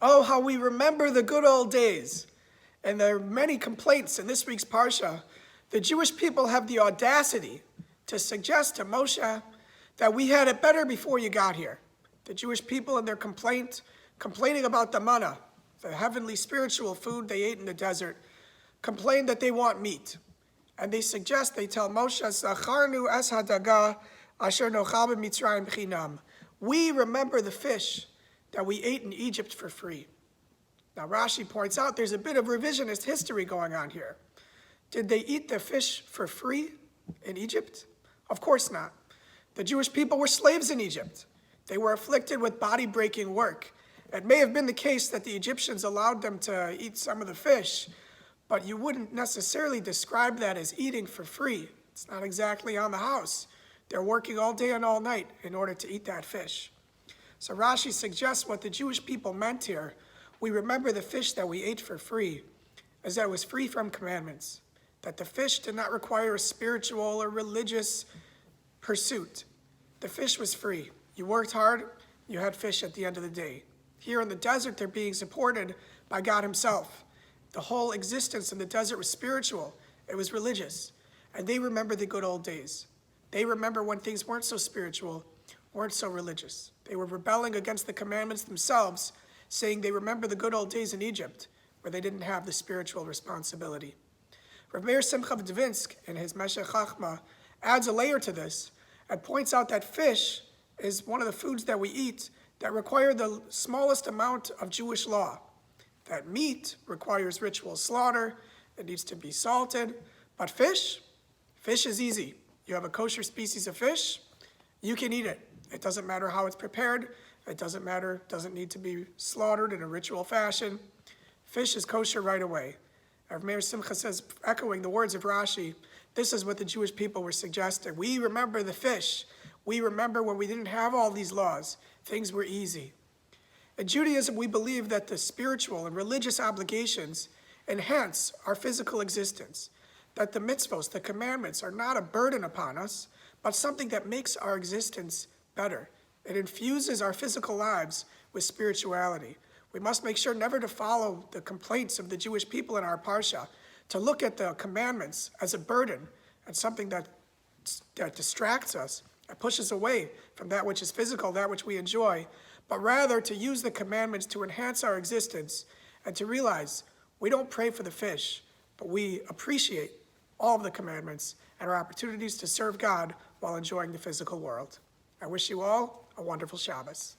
Oh, how we remember the good old days. And there are many complaints in this week's parsha. The Jewish people have the audacity to suggest to Moshe that we had it better before you got here. The Jewish people in their complaining about the manna, the heavenly spiritual food they ate in the desert, complain that they want meat. And they tell Moshe, Zacharnu es hadaga asher nochal b'Mitzrayim chinam. We remember the fish that we ate in Egypt for free. Now Rashi points out there's a bit of revisionist history going on here. Did they eat the fish for free in Egypt? Of course not. The Jewish people were slaves in Egypt. They were afflicted with body-breaking work. It may have been the case that the Egyptians allowed them to eat some of the fish, but you wouldn't necessarily describe that as eating for free. It's not exactly on the house. They're working all day and all night in order to eat that fish. So Rashi suggests what the Jewish people meant here. We remember the fish that we ate for free, as that it was free from commandments, that the fish did not require a spiritual or religious pursuit. The fish was free. You worked hard, you had fish at the end of the day. Here in the desert, they're being supported by God himself. The whole existence in the desert was spiritual. It was religious. And they remember the good old days. They remember when things weren't so spiritual, weren't so religious. They were rebelling against the commandments themselves, saying they remember the good old days in Egypt, where they didn't have the spiritual responsibility. Rav Meir Simcha of Dvinsk, in his Meshech Chachma, adds a layer to this and points out that fish is one of the foods that we eat that require the smallest amount of Jewish law. That meat requires ritual slaughter, it needs to be salted, but fish is easy. You have a kosher species of fish, you can eat it. It doesn't matter how it's prepared, doesn't need to be slaughtered in a ritual fashion. Fish is kosher right away. Rav Meir Simcha says, echoing the words of Rashi, this is what the Jewish people were suggesting. We remember the fish. We remember when we didn't have all these laws. Things were easy. In Judaism, we believe that the spiritual and religious obligations enhance our physical existence, that the mitzvos, the commandments, are not a burden upon us, but something that makes our existence better. It infuses our physical lives with spirituality. We must make sure never to follow the complaints of the Jewish people in our parsha, to look at the commandments as a burden and something that distracts us, that pushes away from that which is physical, that which we enjoy, but rather to use the commandments to enhance our existence and to realize we don't pray for the fish, but we appreciate all of the commandments and our opportunities to serve God while enjoying the physical world. I wish you all a wonderful Shabbos.